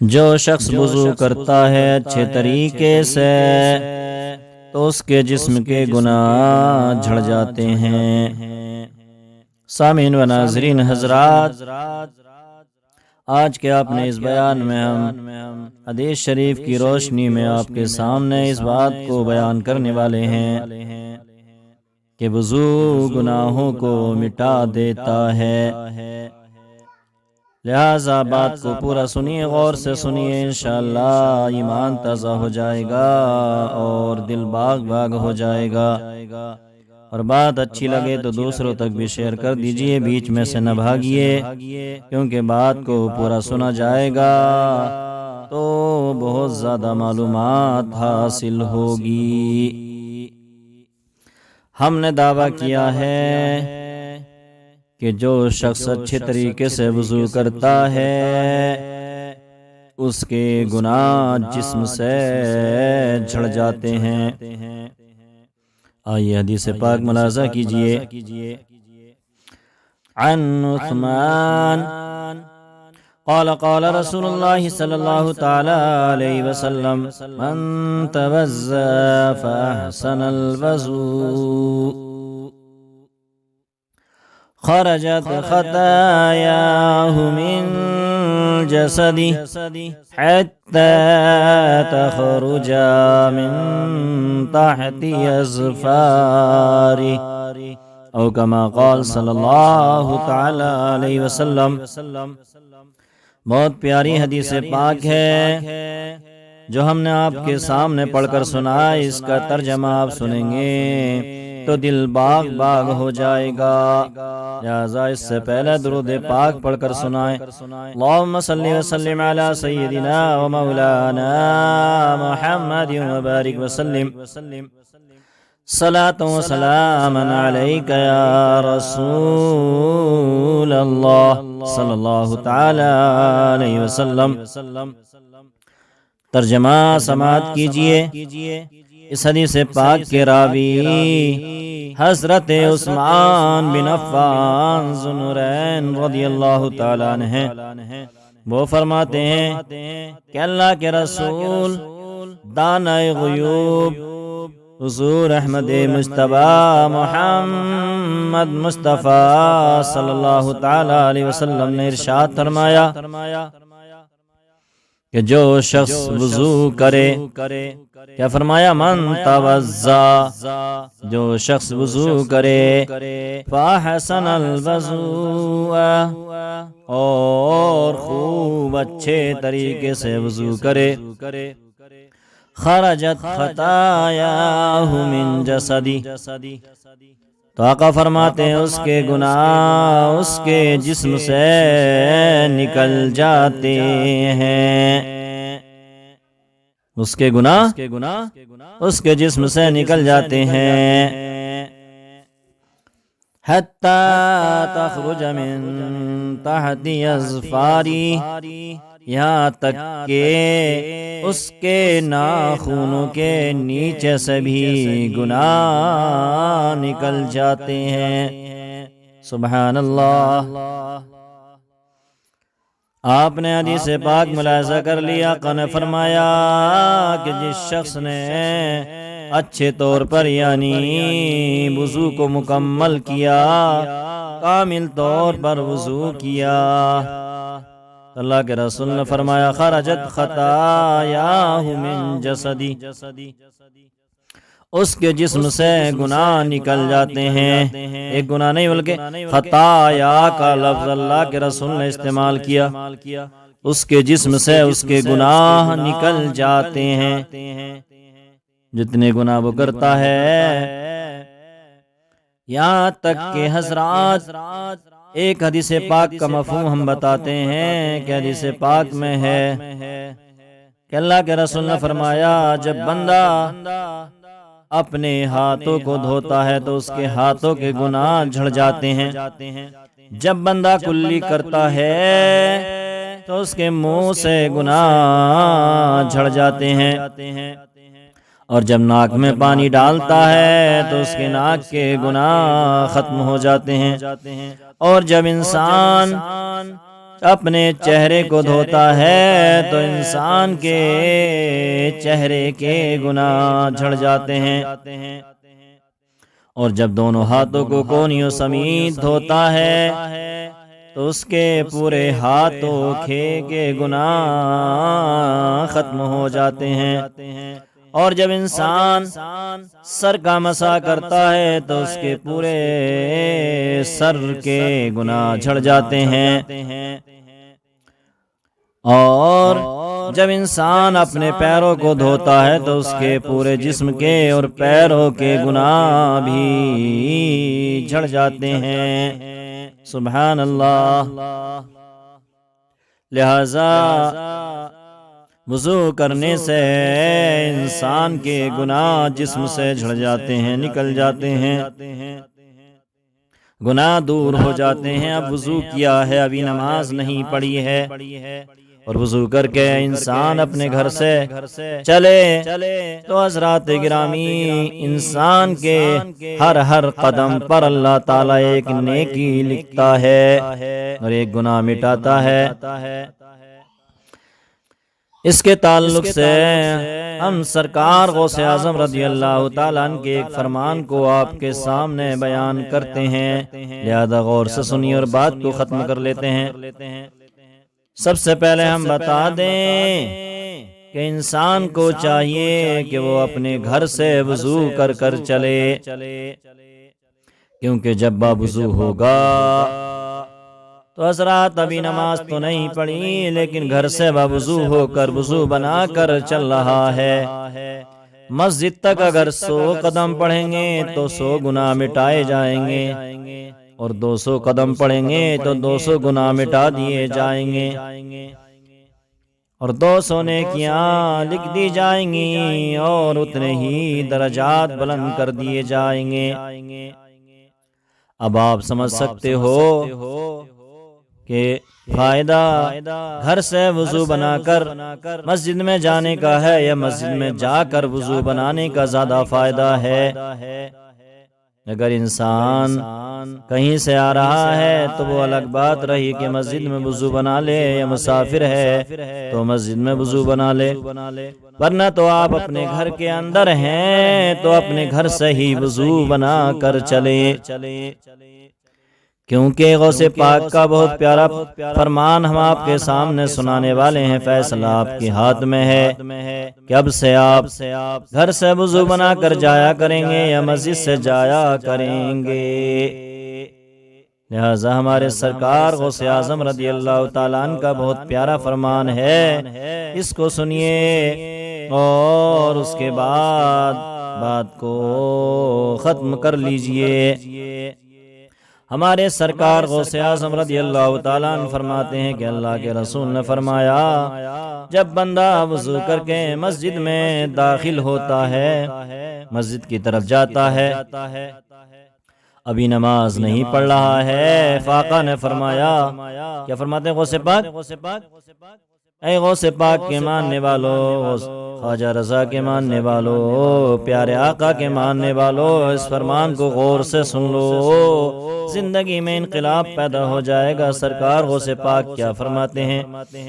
جو شخص وضو کرتا ہے اچھے طریقے سے تو اس کے جسم کے گناہ جھڑ جاتے ہیں۔ سامعین و ناظرین حضرات، آج کے اپنے اس بیان میں ہم حدیث شریف کی روشنی میں آپ کے سامنے اس بات کو بیان کرنے والے ہیں کہ وضو گناہوں کو مٹا دیتا ہے۔ لہذا بات کو پورا سنیے، غور سے سنیے، انشاءاللہ ایمان تازہ ہو جائے گا اور دل باغ باغ ہو جائے گا۔ اور بات اچھی لگے تو دوسروں تک بھی شیئر کر دیجئے، بیچ میں سے نہ بھاگیے، کیونکہ بات کو پورا سنا جائے گا تو بہت زیادہ معلومات حاصل ہوگی۔ ہم نے دعویٰ کیا ہے کہ جو شخص اچھے طریقے سے وضو کرتا ہے اس کے گناہ جسم سے جھڑ جاتے ہیں۔ آئیے حدیث پاک ملاحظہ کیجئے۔ عن عثمان قال قال رسول اللہ صلی اللہ تعالی علیہ وسلم من توضأ فأحسن الوضوء خرجت خطاياه من جسده حتى تخرج من تحت أظفاره او كما قال صلی اللہ تعالی علیہ وسلم۔ بہت پیاری حدیث پاک ہے جو ہم نے آپ کے سامنے پڑھ کر سنا۔ اس کا ترجمہ آپ سنیں گے تو دل باغ باغ ہو جائے گا، لہذا اس سے پہلے درود پاک پڑھ کر سنائیں۔ اللہم صلی وسلم علی سیدنا و مولانا محمد وبارک وسلم، صلاۃ و سلام علیک یا رسول اللہ صلی اللہ تعالی علیہ وسلم۔ ترجمہ سماعت کیجئے۔ اس حدیث پاک کے راوی حضرت عثمان بن عفان ذو النورین رضی اللہ تعالیٰ عنہ ہیں۔ وہ فرماتے ہیں کہ اللہ کے رسول دانۂ غیوب حضور احمد مجتبی محمد مصطفیٰ صلی اللہ تعالیٰ علیہ وسلم نے ارشاد فرمایا کہ جو شخص وضو کرے، کیا فرمایا؟ من توضا، جو شخص وضو کرے، فاحسن الوضوء، اور خوب اچھے طریقے سے وضو کرے، خرجت خطاياه من جسدی، تو آقا فرماتے ہیں اس کے گناہ اس کے جسم سے نکل جاتے ہیں۔ اس کے گناہ اس کے جسم سے نکل جاتے ہیں۔ حتی تخرج من تحت اظفاری، یہاں تک کہ اس کے ناخنوں کے نیچے سے بھی گناہ نکل جاتے ہیں۔ سبحان اللہ۔ آپ نے حدیث پاک ملاحظہ کر لیا، آقا نے فرمایا کہ جس شخص نے اچھے طور پر یعنی وضو کو مکمل کیا، کامل طور پر وضو کیا، اللہ کے رسول نے فرمایا خرجت خطاياه من جسدی، اس کے جسم سے گناہ نکل جاتے ہیں۔ ایک گناہ نہیں بلکہ خطایا کا لفظ اللہ کے رسول نے استعمال کیا، اس کے جسم سے اس کے گناہ نکل جاتے ہیں۔ جتنے گناہ وہ کرتا ہے، یہاں تک کہ حضرات ایک حدیث پاک کا مفہوم ہم بتاتے ہیں کہ حدیث پاک میں ہے کہ اللہ کے رسول نے فرمایا جب بندہ اپنے ہاتھوں کو دھوتا ہے تو اس کے ہاتھوں کے گناہ جھڑ جاتے ہیں، جب بندہ کلی کرتا ہے تو اس کے منہ سے گناہ جھڑ جاتے ہیں، اور جب ناک میں پانی ڈالتا ہے تو اس کے ناک کے گناہ ختم ہو جاتے ہیں، اور جب انسان اپنے چہرے کو دھوتا ہے تو انسان کے چہرے کے گناہ جھڑ جاتے ہیں، اور جب دونوں ہاتھوں کو کونیوں سمیت دھوتا ہے تو اس کے پورے ہاتھوں کے گناہ ختم ہو جاتے ہیں، اور جب انسان سر کا مسح کرتا ہے تو اس کے پورے سر کے گناہ جھڑ جاتے ہیں، اور جب انسان اپنے پیروں کو دھوتا ہے تو اس کے پورے جسم کے اور پیروں کے گناہ بھی جھڑ جاتے ہیں۔ سبحان اللہ۔ لہذا وضو کرنے سے انسان کے گناہ جسم سے جھڑ جاتے ہیں، نکل جاتے ہیں، گناہ دور ہو جاتے ہیں۔ اب وضو کیا ہے، ابھی نماز نہیں پڑھی ہے، اور وضو کر کے انسان اپنے گھر سے چلے تو حضرات گرامی انسان کے ہر قدم پر اللہ تعالیٰ ایک نیکی لکھتا ہے اور ایک گناہ مٹاتا ہے۔ اس کے تعلق سے ہم سرکار غوث اعظم رضی اللہ تعالیٰ عنہ کے ایک فرمان کو آپ کے سامنے بیان کرتے ہیں، لہذا غور سے سنیے اور بات کو ختم کر لیتے ہیں۔ سب سے پہلے ہم بتا دیں کہ انسان کو چاہیے کہ وہ اپنے گھر سے وضو کر کر چلے، کیونکہ جب باوضو ہوگا تو حضرات ابھی نماز تو نہیں پڑھی لیکن گھر سے باوضو ہو کر وضو بنا کر چل رہا ہے، مسجد تک اگر 100 قدم پڑھیں گے تو 100 گناہ مٹائے جائیں گے، اور 200 قدم پڑھیں گے تو 200 گناہ مٹا دیے جائیں گے، اور 200 نیکیاں لکھ دی جائیں گی اور اتنے ہی درجات بلند کر دیے جائیں گے۔ اب آپ سمجھ سکتے ہو کہ فائدہ گھر سے وضو بنا کر مسجد میں جانے کا ہے یا مسجد میں جا کر وضو بنانے کا زیادہ فائدہ ہے۔ اگر انسان کہیں سے آ رہا ہے تو وہ الگ بات رہی کہ مسجد میں وضو بنا لے، یا مسافر ہے تو مسجد میں وضو بنا لے، ورنہ تو آپ اپنے گھر کے اندر ہیں تو اپنے گھر سے ہی وضو بنا کر چلے، کیونکہ غوث پاک کا بہت پیارا فرمان ہم آپ کے سامنے سنانے والے ہیں۔ فیصلہ آپ کے ہاتھ میں ہے کہ اب سے آپ گھر سے وضو بنا کر جایا کریں گے یا مسجد سے جایا کریں گے۔ لہذا ہمارے سرکار غوث اعظم رضی اللہ تعالیٰ عنہ کا بہت پیارا فرمان ہے، اس کو سنیے اور اس کے بعد بات کو ختم کر لیجئے۔ ہمارے سرکار غوث اعظم رضی اللہ تعالیٰ عنہ فرماتے ہیں کہ اللہ کے رسول نے فرمایا، جب بندہ وضو کر کے مسجد میں داخل ہوتا ہے، مسجد کی طرف جاتا ہے، ابھی نماز نہیں پڑھ رہا ہے، فاقہ نے فرمایا، کیا فرماتے ہیں غوث پاک؟ اے غوث پاک کے ماننے والو، خواجہ رضا کے ماننے والو، پیارے آقا کے ماننے والو، اس فرمان کو غور سے سن لو، زندگی میں انقلاب پیدا ہو جائے گا۔ سرکار غوث پاک کیا فرماتے ہیں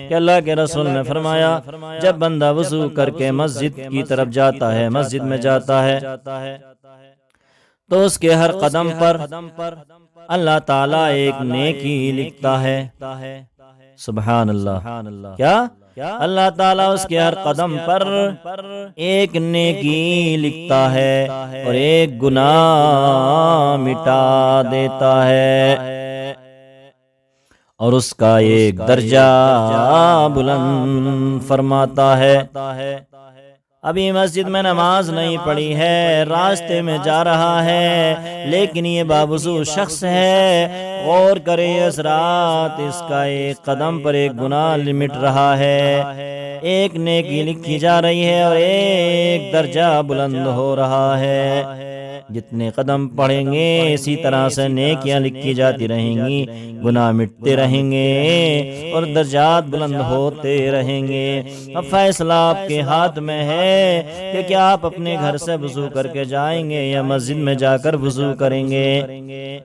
کہ اللہ کے رسول نے فرمایا، جب بندہ وضو کر کے مسجد کی طرف جاتا ہے، مسجد میں جاتا ہے، تو اس کے ہر قدم پر اللہ تعالیٰ ایک نیکی لکھتا ہے۔ سبحان اللہ۔ کیا اللہ تعالیٰ اس کے ہر قدم پر ایک نیکی لکھتا ہے اور ایک گناہ مٹا دیتا ہے، اور اس کا ایک درجہ بلند فرماتا ہے۔ ابھی مسجد میں نماز نہیں پڑھی ہے، راستے میں جا رہا ہے، لیکن یہ باوضو شخص ہے، غور کرے حضرات، اس کا ایک قدم پر ایک گناہ مٹ رہا ہے، ایک نیکی لکھی جا رہی ہے اور ایک درجہ بلند ہو رہا ہے۔ جتنے قدم پڑھیں گے اسی طرح سے نیکیاں لکھی جاتی رہیں گی، گناہ مٹتے رہیں گے اور درجات بلند ہوتے رہیں گے۔ اب فیصلہ آپ کے ہاتھ میں ہے کہ کیا آپ اپنے گھر سے وضو کر کے جائیں گے یا مسجد میں جا کر وضو کریں گے۔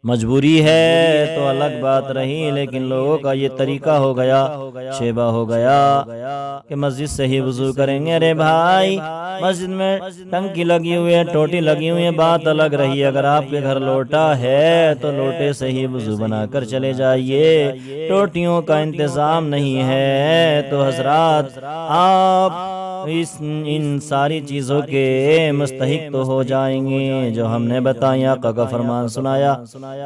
مجبوری ہے تو الگ بات رہی، لیکن لوگوں کا یہ طریقہ ہو گیا، شیبہ ہو گیا کہ مسجد سے ہی وضو کریں گے۔ ارے بھائی، مسجد میں ٹنکی لگی ہوئی ہے، ٹوٹی لگی ہوئی ہے، بات الگ رہی۔ اگر آپ کے گھر لوٹا ہے تو لوٹے سے ہی وضو بنا کر چلے جائیے۔ ٹوٹیوں کا انتظام نہیں ہے تو حضرات آپ ان ساری چیزوں کے مستحق تو ہو جائیں گے جو ہم نے بتائی۔ آقا کا فرمان سنایا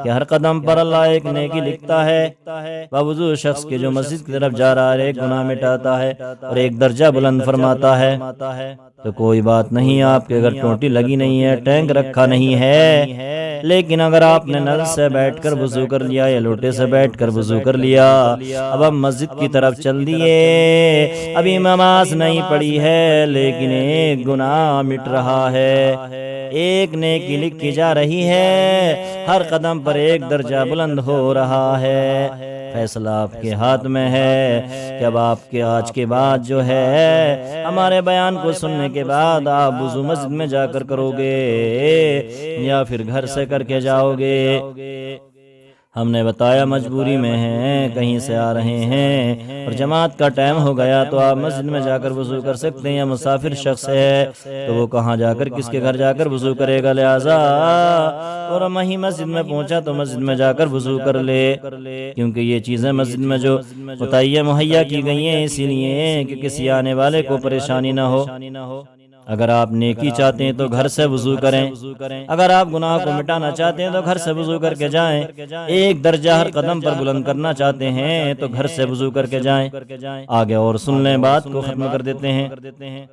کہ ہر قدم پر اللہ ایک نیکی لکھتا ہے، باوضو شخص کے جو مسجد کی طرف جا رہا ہے ایک گناہ مٹاتا ہے اور ایک درجہ بلند فرماتا ہے۔ تو کوئی بات نہیں، آپ کے گھر ٹوٹی لگی نہیں ہے، ٹینک رکھا نہیں ہے، لیکن اگر آپ نے نل سے بیٹھ کر وضو کر لیا یا لوٹے سے بیٹھ کر وضو کر لیا، اب ہم مسجد کی طرف چل دیے، ابھی نماز نہیں پڑھی ہے لیکن ایک گناہ مٹ رہا ہے، ایک نیکی لکھی جا رہی ہے، ہر قدم پر ایک درجہ بلند ہو رہا ہے۔ فیصلہ آپ کے ہاتھ میں ہے کہ اب آپ کے آج کے بعد جو ہے ہمارے بیان کو سننے کے بعد آپ وضو مسجد میں جا کر کرو گے یا پھر گھر سے کر کے جاؤ گے۔ ہم نے بتایا مجبوری میں ہیں، کہیں سے آ رہے ہیں اور جماعت کا ٹائم ہو گیا تو آپ مسجد میں جا کر وضو کر سکتے ہیں، یا مسافر شخص ہے تو وہ کہاں جا کر کس کے گھر جا کر وضو کرے گا، لہذا اور وہیں مسجد میں پہنچا تو مسجد میں جا کر وضو کر لے، کیونکہ یہ چیزیں مسجد میں جو مہیا کی گئی ہیں اسی لیے کہ کسی آنے والے کو پریشانی نہ ہو۔ اگر آپ نیکی چاہتے ہیں تو گھر سے وضو کریں، اگر آپ گناہ کو مٹانا چاہتے ہیں تو گھر سے وضو کر کے جائیں، ایک درجہ ہر قدم پر بلند کرنا چاہتے ہیں تو گھر سے وضو کر کے جائیں۔ آگے اور سن لیں، بات کو ختم کر دیتے ہیں۔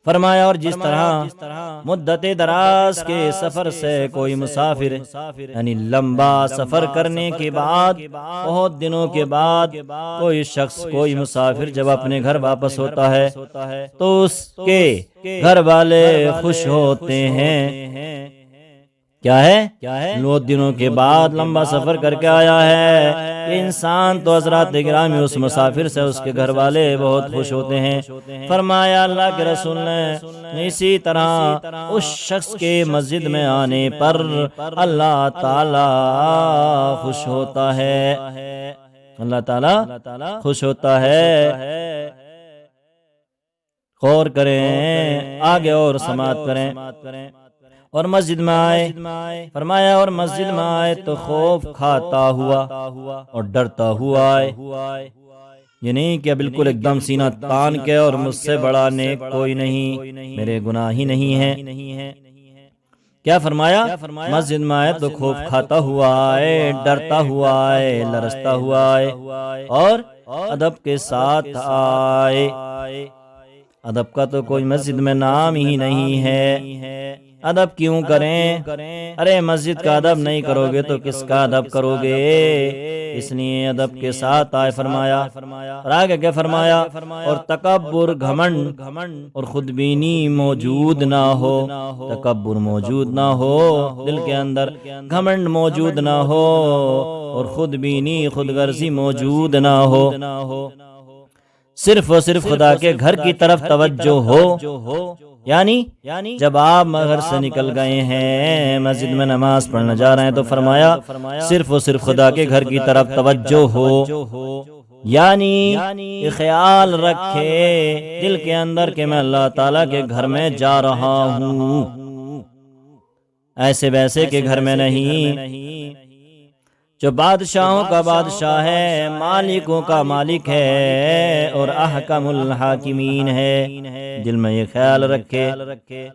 فرمایا اور جس طرح مدت دراز کے سفر سے کوئی مسافر یعنی لمبا سفر کرنے کے بعد بہت دنوں کے بعد کوئی شخص کوئی مسافر جب اپنے گھر واپس ہوتا ہے تو اس کے گھر والے خوش ہوتے ہیں۔ کیا ہے؟ 9 دنوں کے بعد لمبا سفر کر کے آیا ہے یہ انسان تو حضرات گرامی اس مسافر سے اس کے گھر والے بہت خوش ہوتے ہیں۔ فرمایا اللہ کے رسول نے اسی طرح اس شخص کے مسجد میں آنے پر اللہ تعالی خوش ہوتا ہے، اللہ تعالی خوش ہوتا ہے۔ غور کریں، آگے اور سماعت کریں۔ اور مسجد میں آئے، فرمایا اور مسجد میں آئے تو خوف کھاتا ہوا اور ڈرتا ہوا آئے، یہ نہیں کہ بالکل ایک دم سینہ تان کے اور مجھ سے بڑا نیک کوئی نہیں، میرے گناہ ہی نہیں ہے۔ کیا فرمایا؟ مسجد میں آئے تو خوف کھاتا ہوا آئے، ڈرتا ہوا آئے، لرزتا ہوا آئے اور ادب کے ساتھ آئے۔ ادب کا تو کوئی مسجد میں نام ہی نہیں ہے۔ ادب کیوں کریں؟ ارے مسجد کا ادب نہیں کرو گے تو کس کا ادب کرو گے؟ اس لیے ادب کے ساتھ آئے۔ فرمایا اور آگے کیا فرمایا؟ اور تکبر، گھمنڈ اور خود بینی موجود نہ ہو، تکبر موجود نہ ہو دل کے اندر، گھمنڈ موجود نہ ہو اور خود بینی، خود غرضی موجود نہ ہو، صرف و صرف خدا کے گھر کی طرف توجہ ہو۔ یعنی جب آپ گھر سے نکل گئے ہیں مسجد میں نماز پڑھنے جا رہے ہیں تو فرمایا صرف و صرف خدا کے گھر کی طرف توجہ ہو، یعنی خیال رکھے دل کے اندر کہ میں اللہ تعالیٰ کے گھر میں جا رہا ہوں، ایسے ویسے کے گھر میں نہیں، جو بادشاہوں کا بادشاہ ہے، مالکوں کا مالک ہے اور احکم الحاکمین ہے، دل میں یہ خیال رکھے۔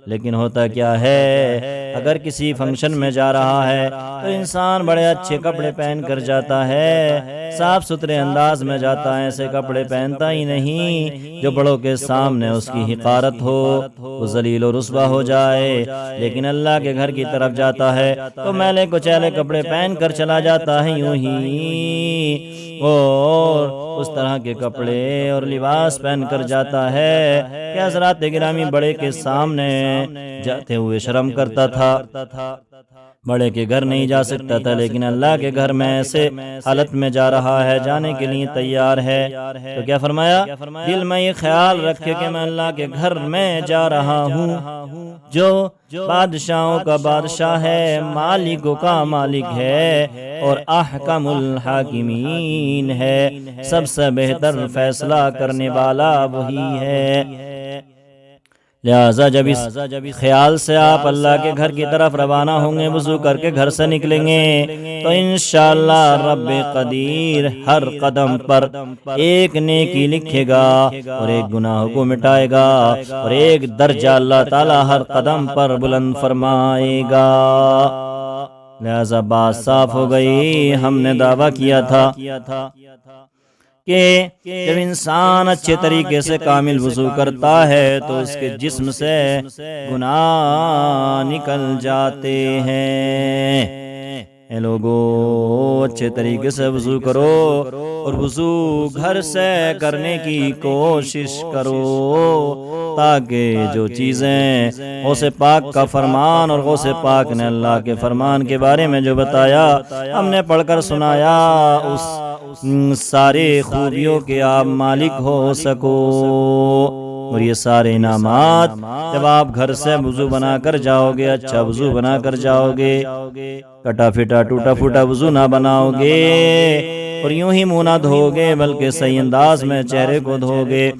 لیکن ہوتا کیا ہے، اگر کسی فنکشن میں جا رہا ہے تو انسان بڑے اچھے کپڑے پہن کر جاتا ہے، صاف ستھرے انداز میں جاتا ہے، ایسے کپڑے پہنتا ہی نہیں جو بڑوں کے سامنے اس کی حقارت ہو، وہ ذلیل و رسوا ہو جائے۔ لیکن اللہ کے گھر کی طرف جاتا ہے تو میلے کچیلے کپڑے پہن کر چلا جاتا ہے یوں ہی، اور اس طرح کے کپڑے اور لباس پہن کر جاتا ہے کہ حضرات گرامی بڑے کے سامنے جاتے ہوئے شرم کرتا تھا۔ بڑے کے گھر نہیں جا سکتا تھا، لیکن اللہ کے گھر میں ایسے حالت میں جا رہا ہے، جانے کے لیے تیار ہے۔ تو کیا فرمایا؟ دل میں یہ خیال رکھے کہ میں اللہ کے گھر میں جا رہا ہوں جو بادشاہوں کا بادشاہ ہے، مالکوں کا مالک ہے، اور احکم الحاکمین ہے، سب سے بہتر فیصلہ کرنے والا وہی ہے۔ لہذا جب اس خیال سے آپ اللہ کے گھر کی طرف روانہ ہوں گے، وضو کر کے گھر سے نکلیں گے، تو انشاءاللہ رب قدیر ہر قدم پر ایک نیکی لکھے گا اور ایک گناہ کو مٹائے گا، اور ایک درجہ اللہ تعالی ہر قدم پر بلند فرمائے گا۔ لہذا بات صاف ہو گئی۔ ہم نے دعویٰ کیا تھا کہ جب انسان اچھے طریقے سے کامل وضو کرتا ہے تو اس کے جسم سے گناہ نکل جاتے ہیں۔ اے لوگو، اچھے طریقے سے وضو کرو، اور وضو گھر سے کرنے کی کوشش کرو، تاکہ جو چیزیں غوث پاک کا فرمان، اور غوث پاک نے اللہ کے فرمان کے بارے میں جو بتایا، ہم نے پڑھ کر سنایا، اس سارے خوبیوں کے آپ مالک ہو سکو۔ اور یہ سارے انعامات جب آپ گھر سے وضو بنا کر جاؤ گے، اچھا وضو بنا کر جاؤ گے، کٹا پھٹا ٹوٹا پھوٹا وضو نہ بناؤ گے، اور یوں ہی منہ نہ دھو گے، بلکہ صحیح انداز میں چہرے کو دھو گے،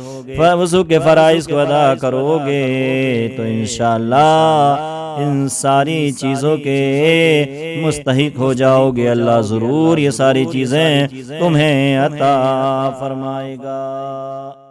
وضو کے فرائض کو ادا کرو گے، تو انشاءاللہ ان ساری چیزوں کے مستحق ہو جاؤ گے۔ اللہ ضرور یہ ساری چیزیں تمہیں عطا فرمائے گا۔